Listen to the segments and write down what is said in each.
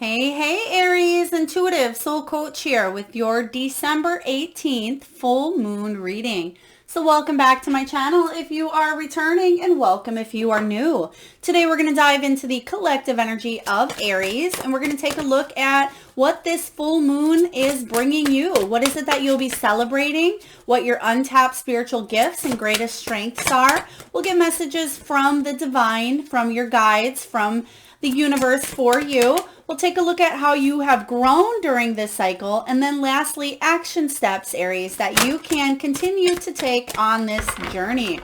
Hey, Aries, intuitive soul coach here with your December 18th full moon reading. So welcome back to my channel if you are returning, and welcome if you are new. Today we're going to dive into the collective energy of Aries, and we're going to take a look at what this full moon is bringing you. What is it that you'll be celebrating? What your untapped spiritual gifts and greatest strengths are. We'll get messages from the divine, from your guides, from the universe for you. We'll take a look at how you have grown during this cycle, and then lastly, action steps, Aries, that you can continue to take on this journey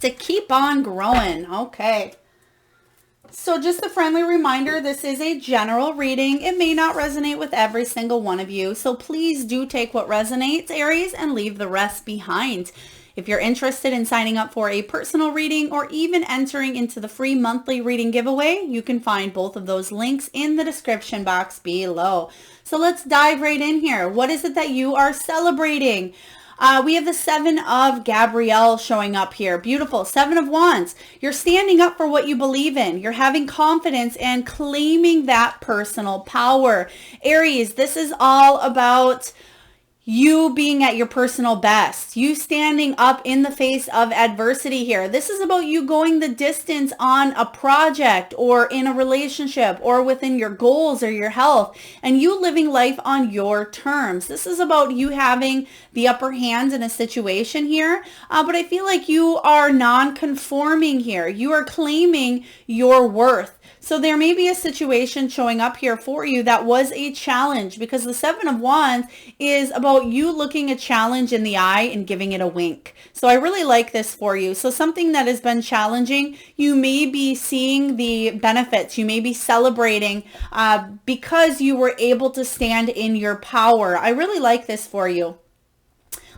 to keep on growing. Okay. So just a friendly reminder, this is a general reading. It may not resonate with every single one of you, so please do take what resonates, Aries, and leave the rest behind. If you're interested in signing up for a personal reading or even entering into the free monthly reading giveaway, you can find both of those links in the description box below. So let's dive right in here. What is it that you are celebrating? We have the Seven of Gabrielle showing up here. Beautiful. Seven of Wands. You're standing up for what you believe in. You're having confidence and claiming that personal power. Aries, this is all about you being at your personal best, you standing up in the face of adversity here. This is about you going the distance on a project or in a relationship or within your goals or your health, and you living life on your terms. This is about you having the upper hand in a situation here, but I feel like you are non-conforming here. You are claiming your worth. So there may be a situation showing up here for you that was a challenge, because the Seven of Wands is about you looking a challenge in the eye and giving it a wink. So I really like this for you. So something that has been challenging, you may be seeing the benefits. You may be celebrating because you were able to stand in your power. I really like this for you.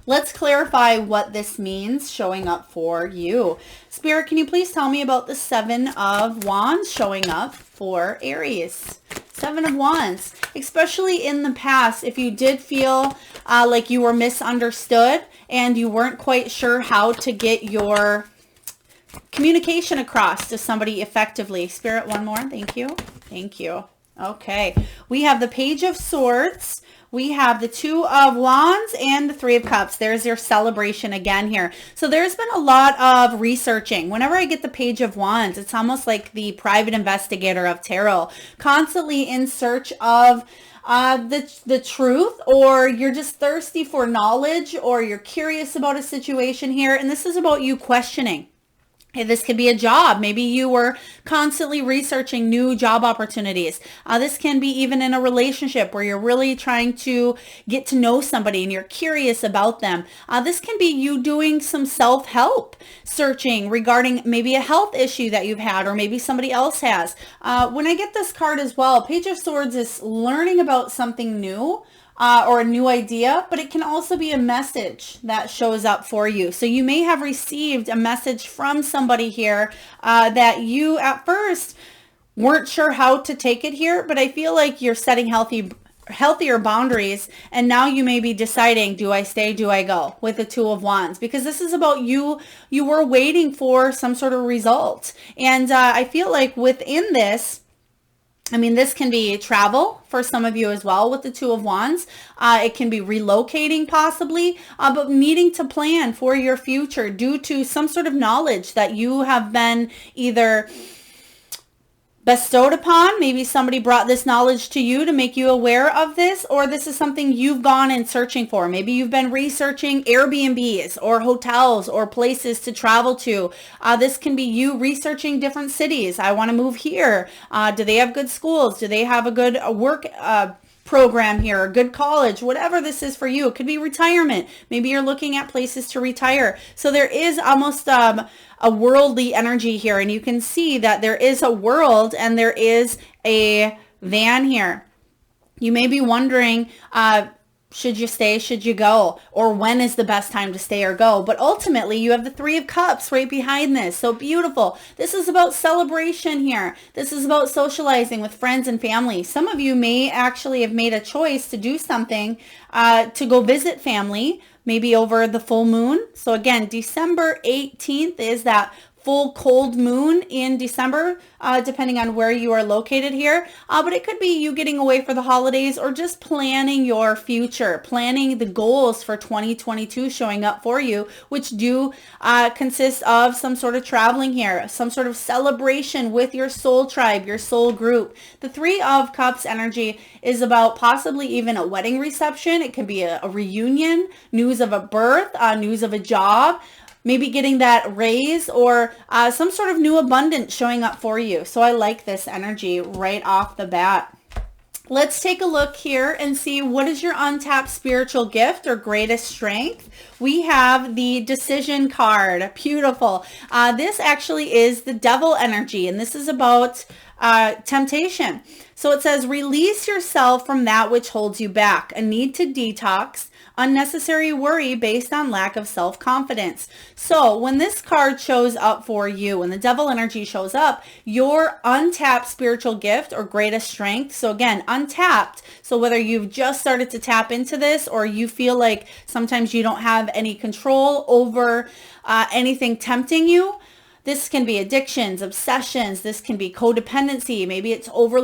Let's clarify what this means showing up for you. Spirit, can you please tell me about the Seven of Wands showing up for Aries? Seven of Wands, especially in the past, if you did feel like you were misunderstood and you weren't quite sure how to get your communication across to somebody effectively. Spirit, one more. Thank you. Thank you. Okay. We have the Page of Swords. We have the Two of Wands and the Three of Cups. There's your celebration again here. So there's been a lot of researching. Whenever I get the Page of Wands, it's almost like the private investigator of tarot, constantly in search of the truth, or you're just thirsty for knowledge, or you're curious about a situation here. And this is about you questioning. This could be a job. Maybe you were constantly researching new job opportunities. This can be even in a relationship where you're really trying to get to know somebody and you're curious about them. This can be you doing some self-help searching regarding maybe a health issue that you've had, or maybe somebody else has. When I get this card as well, Page of Swords is learning about something new. Or a new idea, but it can also be a message that shows up for you. So you may have received a message from somebody here that you at first weren't sure how to take it here, but I feel like you're setting healthier boundaries, and now you may be deciding, do I stay, do I go, with the Two of Wands, because this is about you were waiting for some sort of result. And I feel like within this, I mean, this can be travel for some of you as well with the Two of Wands. It can be relocating possibly, but needing to plan for your future due to some sort of knowledge that you have been either bestowed upon. Maybe somebody brought this knowledge to you to make you aware of this, or this is something you've gone in searching for. Maybe you've been researching Airbnbs or hotels or places to travel to. This can be you researching different cities. I want to move here. Do they have good schools? Do they have a good work program here, a good college? Whatever this is for you. It could be retirement. Maybe you're looking at places to retire. So there is almost a worldly energy here, and you can see that there is a world and there is a van here. You may be wondering, should you stay, should you go, or when is the best time to stay or go? But ultimately, you have the Three of Cups right behind this. So beautiful. This is about celebration here. This is about socializing with friends and family. Some of you may actually have made a choice to do something, to go visit family, maybe over the full moon. So again, December 18th is that full cold moon in December, depending on where you are located here. But it could be you getting away for the holidays or just planning your future, planning the goals for 2022 showing up for you, which do consist of some sort of traveling here, some sort of celebration with your soul tribe, your soul group. The Three of Cups energy is about possibly even a wedding reception. It can be a reunion, news of a birth, news of a job, maybe getting that raise, or some sort of new abundance showing up for you. So I like this energy right off the bat. Let's take a look here and see what is your untapped spiritual gift or greatest strength. We have the decision card. Beautiful. This actually is the devil energy, and this is about temptation. So it says, release yourself from that which holds you back, a need to detox, unnecessary worry based on lack of self-confidence. So when this card shows up for you, when the devil energy shows up, your untapped spiritual gift or greatest strength. So again, untapped. So whether you've just started to tap into this or you feel like sometimes you don't have any control over anything tempting you, this can be addictions, obsessions. This can be codependency. Maybe it's over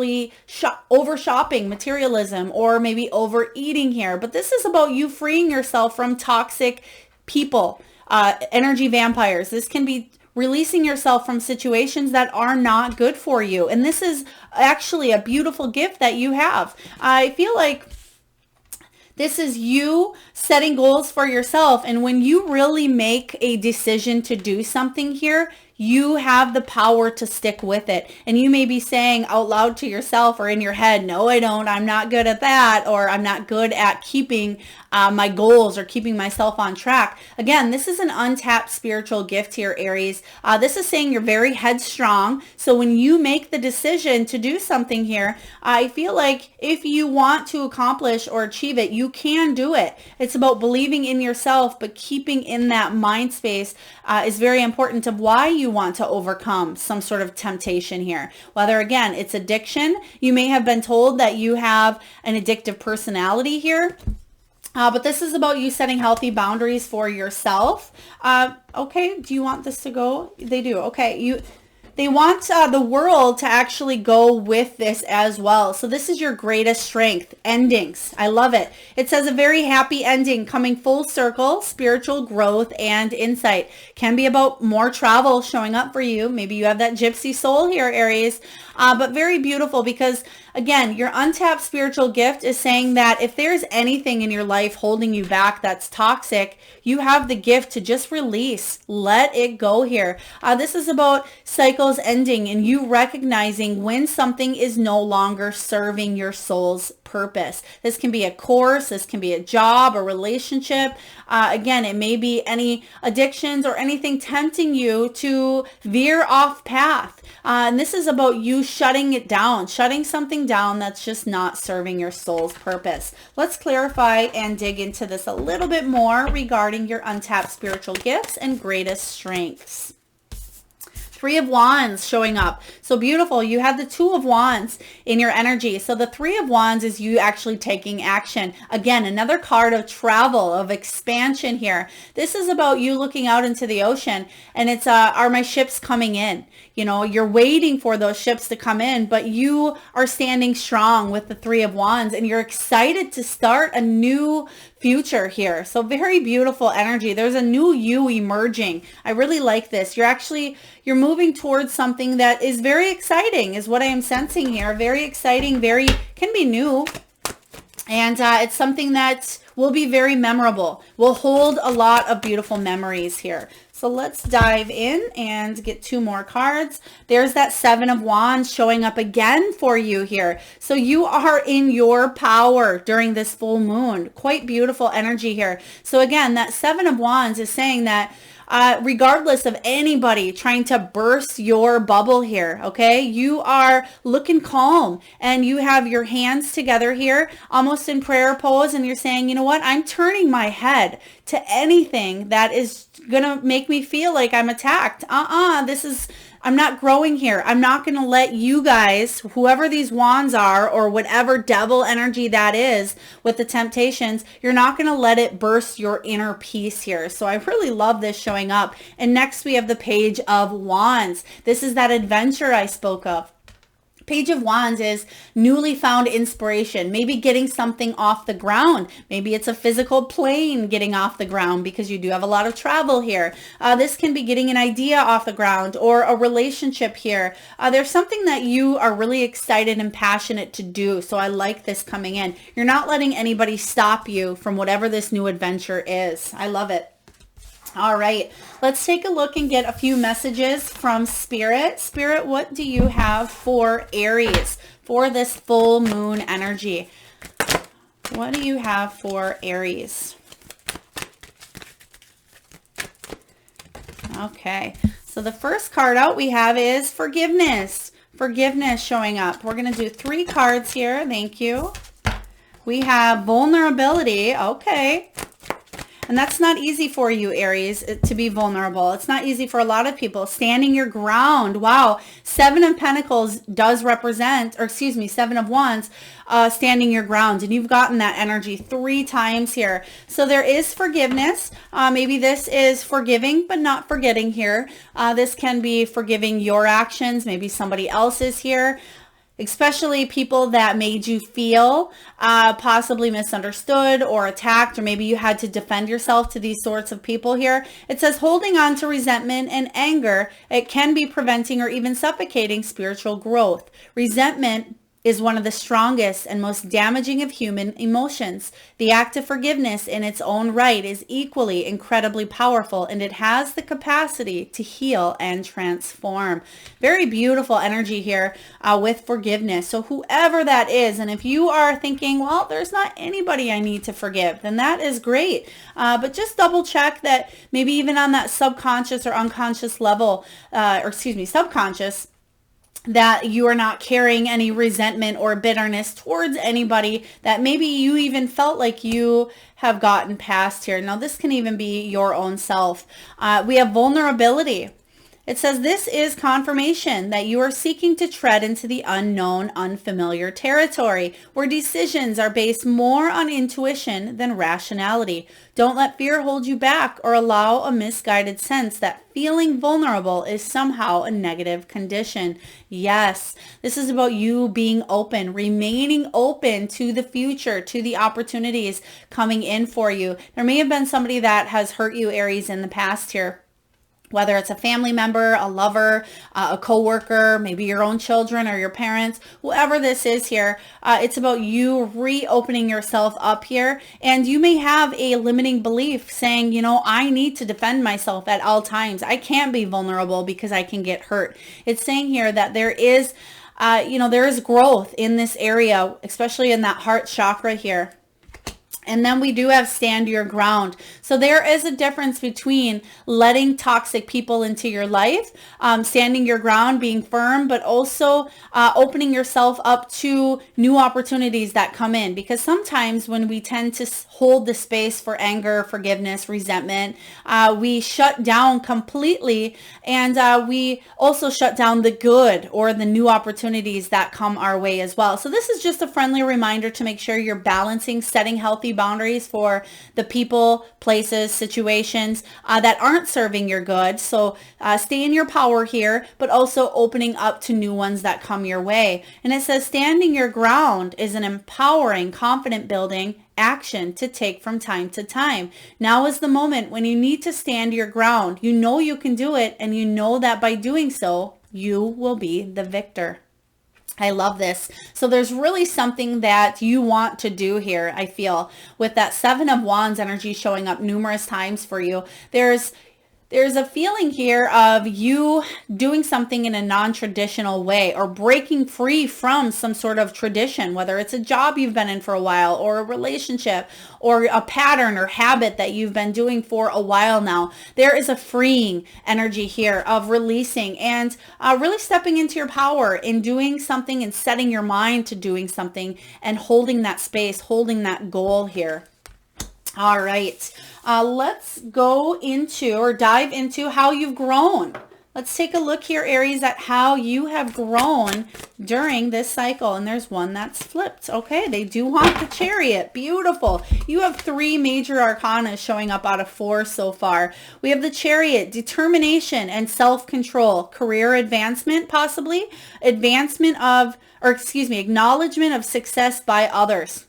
shopping, materialism, or maybe overeating here. But this is about you freeing yourself from toxic people, energy vampires. This can be releasing yourself from situations that are not good for you. And this is actually a beautiful gift that you have. I feel like this is you setting goals for yourself. And when you really make a decision to do something here, you have the power to stick with it. And you may be saying out loud to yourself or in your head, no, I don't. I'm not good at that. Or I'm not good at keeping my goals or keeping myself on track. Again, this is an untapped spiritual gift here, Aries. This is saying you're very headstrong. So when you make the decision to do something here, I feel like if you want to accomplish or achieve it, you can do it. It's about believing in yourself, but keeping in that mind space is very important of why you want to overcome some sort of temptation here. Whether, again, it's addiction. You may have been told that you have an addictive personality here. But this is about you setting healthy boundaries for yourself. Okay, do you want this to go? They do. Okay, they want the world to actually go with this as well. So this is your greatest strength, endings. I love it. It says a very happy ending coming full circle, spiritual growth and insight. Can be about more travel showing up for you. Maybe you have that gypsy soul here, Aries. But very beautiful because, again, your untapped spiritual gift is saying that if there's anything in your life holding you back that's toxic, you have the gift to just release, let it go here. This is about cycles ending and you recognizing when something is no longer serving your soul's purpose. This can be a course, this can be a job, a relationship. Again, it may be any addictions or anything tempting you to veer off path. And this is about you shutting it down, shutting something down that's just not serving your soul's purpose. Let's clarify and dig into this a little bit more regarding your untapped spiritual gifts and greatest strengths. Three of Wands showing up. So beautiful. You have the Two of Wands in your energy. So the Three of Wands is you actually taking action. Again, another card of travel, of expansion here. This is about you looking out into the ocean and it's, are my ships coming in? You know, you're waiting for those ships to come in, but you are standing strong with the Three of Wands and you're excited to start a new future here. So very beautiful energy. There's a new you emerging. I really like this. You're moving towards something that is very exciting is what I am sensing here. Very exciting, can be new. And it's something that will be very memorable. Will hold a lot of beautiful memories here. So let's dive in and get two more cards. There's that Seven of Wands showing up again for you here. So you are in your power during this full moon. Quite beautiful energy here. So again, that Seven of Wands is saying that regardless of anybody trying to burst your bubble here, okay, you are looking calm and you have your hands together here almost in prayer pose and you're saying, you know what, I'm turning my head to anything that is gonna make me feel like I'm attacked. I'm not growing here. I'm not going to let you guys, whoever these wands are, or whatever devil energy that is with the temptations, you're not going to let it burst your inner peace here. So I really love this showing up. And next we have the Page of Wands. This is that adventure I spoke of. Page of Wands is newly found inspiration, maybe getting something off the ground. Maybe it's a physical plane getting off the ground because you do have a lot of travel here. This can be getting an idea off the ground or a relationship here. There's something that you are really excited and passionate to do. So I like this coming in. You're not letting anybody stop you from whatever this new adventure is. I love it. All right, let's take a look and get a few messages from Spirit. Spirit, what do you have for Aries for this full moon energy? What do you have for Aries? Okay, so the first card out we have is forgiveness. Forgiveness showing up. We're going to do 3 cards here. Thank you. We have vulnerability. Okay. And that's not easy for you, Aries, to be vulnerable. It's not easy for a lot of people. Standing your ground. Wow. 7 of Pentacles does represent, or excuse me, 7 of Wands, standing your ground. And you've gotten that energy 3 times here. So there is forgiveness. Maybe this is forgiving, but not forgetting here. This can be forgiving your actions. Maybe somebody else's here. Especially people that made you feel possibly misunderstood or attacked, or maybe you had to defend yourself to these sorts of people here. It says holding on to resentment and anger, it can be preventing or even suffocating spiritual growth. Resentment is one of the strongest and most damaging of human emotions. The act of forgiveness in its own right is equally incredibly powerful, and it has the capacity to heal and transform. Very beautiful energy here with forgiveness. So whoever that is, and if you are thinking, well, there's not anybody I need to forgive, then that is great. But just double check that maybe even on that subconscious or unconscious level, subconscious, that you are not carrying any resentment or bitterness towards anybody that maybe you even felt like you have gotten past here. Now, this can even be your own self. We have vulnerability. It says this is confirmation that you are seeking to tread into the unknown, unfamiliar territory where decisions are based more on intuition than rationality. Don't let fear hold you back or allow a misguided sense that feeling vulnerable is somehow a negative condition. Yes, this is about you being open, remaining open to the future, to the opportunities coming in for you. There may have been somebody that has hurt you, Aries, in the past here. Whether it's a family member, a lover, a coworker, maybe your own children or your parents, whoever this is here, it's about you reopening yourself up here. And you may have a limiting belief saying, you know, I need to defend myself at all times. I can't be vulnerable because I can get hurt. It's saying here that there is, there is growth in this area, especially in that heart chakra here. And then we do have stand your ground. So there is a difference between letting toxic people into your life, standing your ground, being firm, but also opening yourself up to new opportunities that come in. Because sometimes when we tend to hold the space for anger, forgiveness, resentment, we shut down completely. And we also shut down the good or the new opportunities that come our way as well. So this is just a friendly reminder to make sure you're balancing, setting healthy boundaries for the people, places, situations that aren't serving your good. So stay in your power here, but also opening up to new ones that come your way. And it says standing your ground is an empowering, confident building action to take from time to time. Now is the moment when you need to stand your ground. You know you can do it, and you know that by doing so, you will be the victor. I love this. So there's really something that you want to do here, I feel, with that 7 of Wands energy showing up numerous times for you. There's a feeling here of you doing something in a non-traditional way or breaking free from some sort of tradition, whether it's a job you've been in for a while or a relationship or a pattern or habit that you've been doing for a while now. There is a freeing energy here of releasing and really stepping into your power in doing something and setting your mind to doing something and holding that space, holding that goal here. All right, let's go into or dive into how you've grown. Let's take a look here, Aries, at how you have grown during this cycle. And there's one that's flipped. Okay, they do want the Chariot. Beautiful. You have 3 major arcana showing up out of 4 so far. We have the Chariot, determination and self-control, career advancement possibly, acknowledgement of success by others.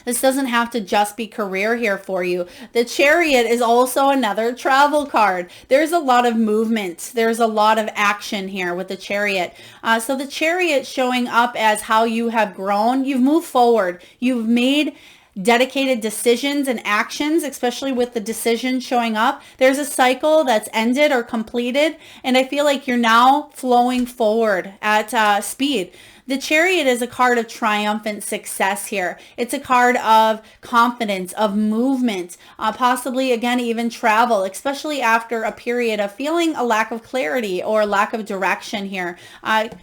This doesn't have to just be career here for you. The Chariot is also another travel card. There's a lot of movement. There's a lot of action here with the Chariot. So the Chariot showing up as how you have grown. You've moved forward. You've made dedicated decisions and actions, especially with the decision showing up. There's a cycle that's ended or completed, and I feel like you're now flowing forward at speed. The Chariot is a card of triumphant success here. It's a card of confidence, of movement, possibly, again, even travel, especially after a period of feeling a lack of clarity or lack of direction here.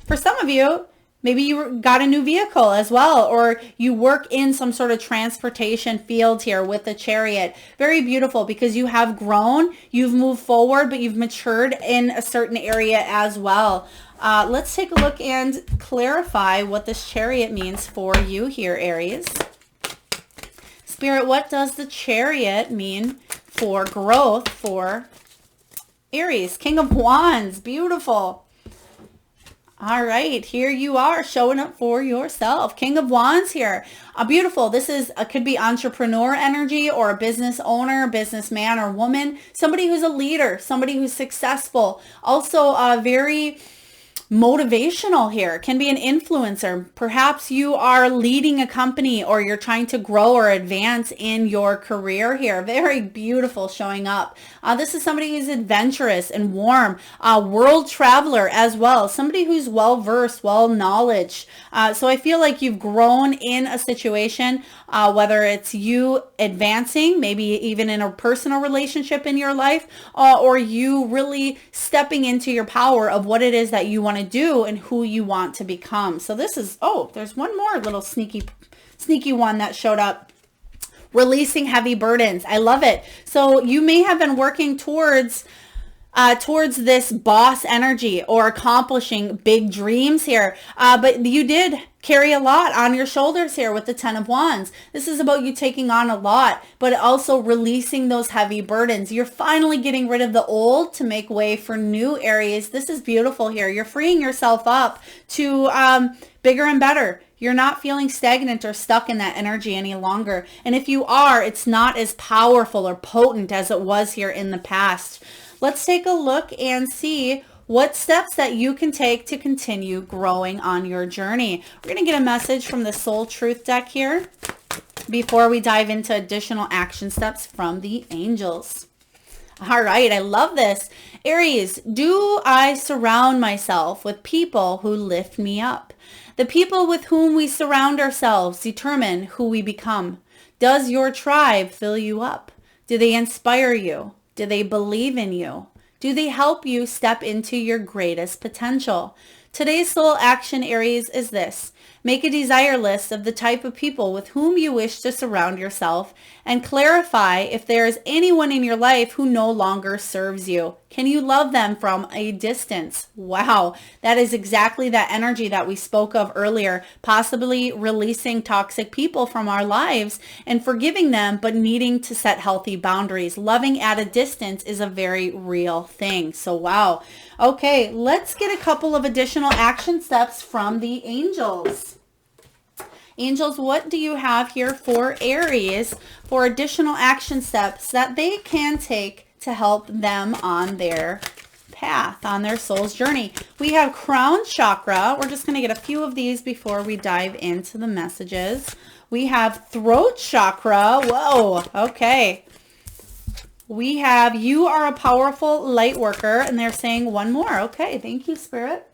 For some of you, maybe you got a new vehicle as well, or you work in some sort of transportation field here with the Chariot. Very beautiful because you have grown, you've moved forward, but you've matured in a certain area as well. Let's take a look and clarify what this Chariot means for you here, Aries. Spirit, what does the Chariot mean for growth for Aries? King of Wands, beautiful. All right, here you are showing up for yourself. King of Wands here. Beautiful. This is could be entrepreneur energy or a business owner, businessman or woman, somebody who's a leader, somebody who's successful. Also very motivational here. Can be an influencer. Perhaps you are leading a company or you're trying to grow or advance in your career here. Very beautiful showing up. This is somebody who's adventurous and warm. World traveler as well. Somebody who's well-versed, well-knowledge. So I feel like you've grown in a situation, whether it's you advancing, maybe even in a personal relationship in your life, or you really stepping into your power of what it is that you want to do and who you want to become. So this is, there's one more little sneaky one that showed up. Releasing heavy burdens. I love it. So you may have been working towards this boss energy or accomplishing big dreams here. But you did carry a lot on your shoulders here with the 10 of Wands. This is about you taking on a lot, but also releasing those heavy burdens. You're finally getting rid of the old to make way for new areas. This is beautiful here. You're freeing yourself up to bigger and better. You're not feeling stagnant or stuck in that energy any longer. And if you are, it's not as powerful or potent as it was here in the past. Let's take a look and see what steps that you can take to continue growing on your journey. We're going to get a message from the Soul Truth deck here before we dive into additional action steps from the angels. All right, I love this. Aries, do I surround myself with people who lift me up? The people with whom we surround ourselves determine who we become. Does your tribe fill you up? Do they inspire you? Do they believe in you? Do they help you step into your greatest potential? Today's soul action, Aries, is this. Make a desire list of the type of people with whom you wish to surround yourself and clarify if there is anyone in your life who no longer serves you. Can you love them from a distance? Wow, that is exactly that energy that we spoke of earlier, possibly releasing toxic people from our lives and forgiving them, but needing to set healthy boundaries. Loving at a distance is a very real thing. So wow. Okay, let's get a couple of additional action steps from the angels. Angels, what do you have here for Aries for additional action steps that they can take to help them on their path, on their soul's journey? We have crown chakra. We're just going to get a few of these before we dive into the messages. We have throat chakra. Whoa, okay. We have you are a powerful light worker, and they're saying one more. Okay, thank you, Spirit.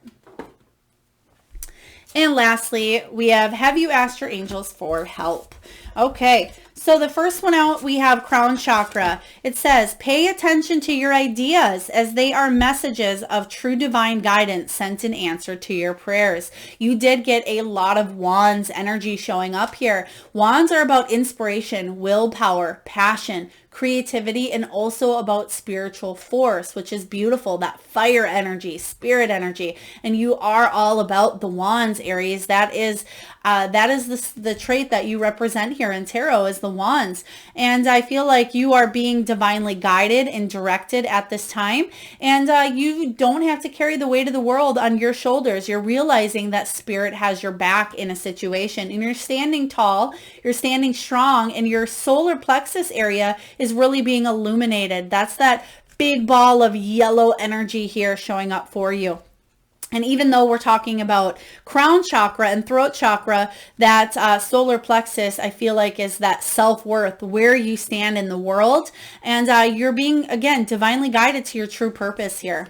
And lastly, we have you asked your angels for help? Okay, So the first one out, we have crown chakra. It says, pay attention to your ideas as they are messages of true divine guidance sent in answer to your prayers. You did get a lot of wands energy showing up here. Wands are about inspiration, willpower, passion, creativity, and also about spiritual force, which is beautiful, that fire energy, spirit energy. And you are all about the wands, Aries. That is the trait that you represent here in tarot, is the wands. And I feel like you are being divinely guided and directed at this time. And you don't have to carry the weight of the world on your shoulders. You're realizing that spirit has your back in a situation, and you're standing tall, you're standing strong, and your solar plexus area is really being illuminated. That's that big ball of yellow energy here showing up for you. And even though we're talking about crown chakra and throat chakra, that solar plexus, I feel like, is that self-worth, where you stand in the world. And you're being, again, divinely guided to your true purpose here,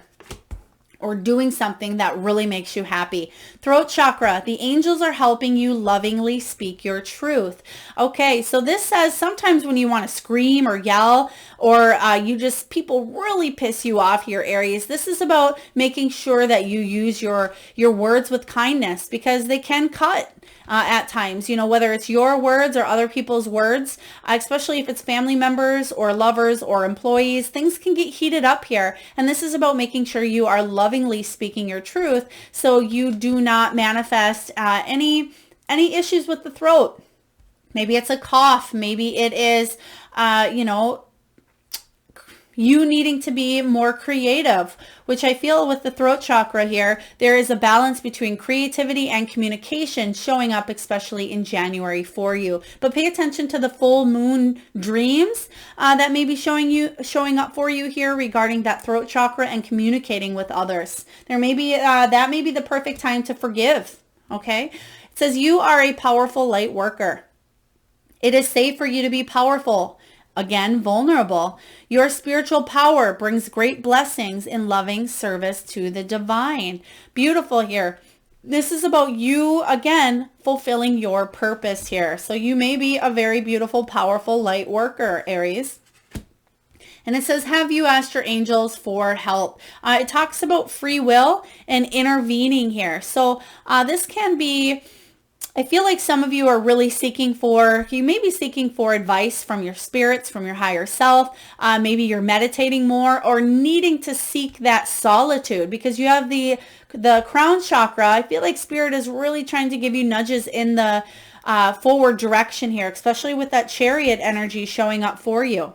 or doing something that really makes you happy. Throat chakra, the angels are helping you lovingly speak your truth. Okay, so this says sometimes when you want to scream or yell, or people really piss you off here, Aries, this is about making sure that you use your words with kindness, because they can cut at times, whether it's your words or other people's words, especially if it's family members or lovers or employees. Things can get heated up here. And this is about making sure you are lovingly speaking your truth, so you do not manifest any issues with the throat. Maybe it's a cough. Maybe it is, you needing to be more creative, which I feel with the throat chakra here, there is a balance between creativity and communication showing up, especially in January for you. But pay attention to the full moon dreams that may be showing up for you here regarding that throat chakra and communicating with others. That may be the perfect time to forgive. Okay. It says you are a powerful light worker. It is safe for you to be powerful. Again, vulnerable. Your spiritual power brings great blessings in loving service to the divine. Beautiful here. This is about you, again, fulfilling your purpose here. So you may be a very beautiful, powerful light worker, Aries. And it says, have you asked your angels for help? It talks about free will and intervening here. So this can be, I feel like some of you are really you may be seeking for advice from your spirits, from your higher self. Maybe you're meditating more or needing to seek that solitude, because you have the crown chakra. I feel like spirit is really trying to give you nudges in the forward direction here, especially with that chariot energy showing up for you.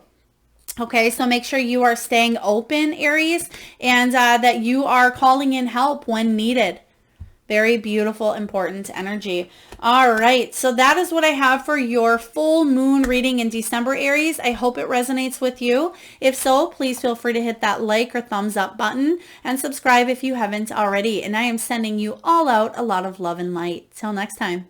Okay, so make sure you are staying open, Aries, and that you are calling in help when needed. Very beautiful, important energy. All right, so that is what I have for your full moon reading in December, Aries. I hope it resonates with you. If so, please feel free to hit that like or thumbs up button and subscribe if you haven't already. And I am sending you all out a lot of love and light. Till next time.